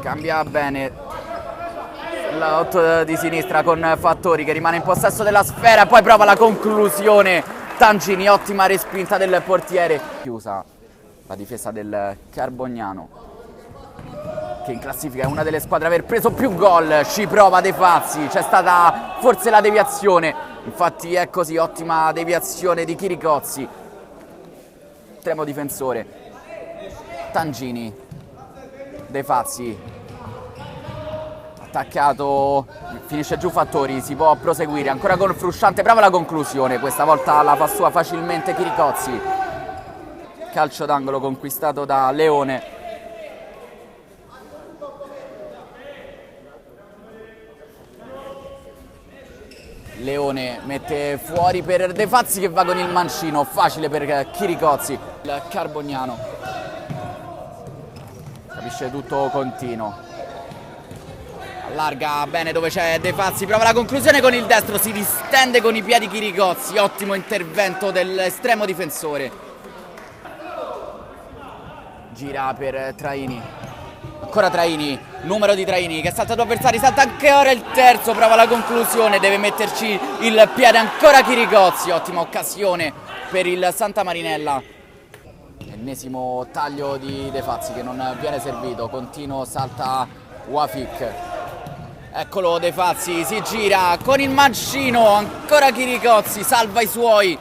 Cambia bene l'8 di sinistra con Fattori che rimane in possesso della sfera, poi prova la conclusione Tangini, ottima respinta del portiere. Chiusa la difesa del Carbognano, che in classifica è una delle squadre a aver preso più gol. Ci prova De Fazzi, c'è stata forse la deviazione, infatti è così, ottima deviazione di Chiricozzi, estremo difensore. Tangini, De Fazzi, attaccato, finisce giù Fattori, si può proseguire ancora con Frusciante, brava la conclusione, questa volta la fa sua facilmente Chiricozzi. Calcio d'angolo conquistato da Leone. Leone mette fuori per De Fazzi che va con il mancino, facile per Chiricozzi. Il Carbognano capisce tutto continuo, allarga bene dove c'è De Fazzi, prova la conclusione con il destro, si distende con i piedi Chiricozzi, ottimo intervento dell'estremo difensore. Gira per Traini, ancora Traini, numero di Traini che ha saltato avversari, salta ancora il terzo, prova la conclusione, deve metterci il piede ancora Chiricozzi, ottima occasione per il Santa Marinella. Ennesimo taglio di De Fazzi che non viene servito, continuo, salta Wafik. Eccolo De Fazzi, si gira con il mancino, ancora Chiricozzi, salva i suoi.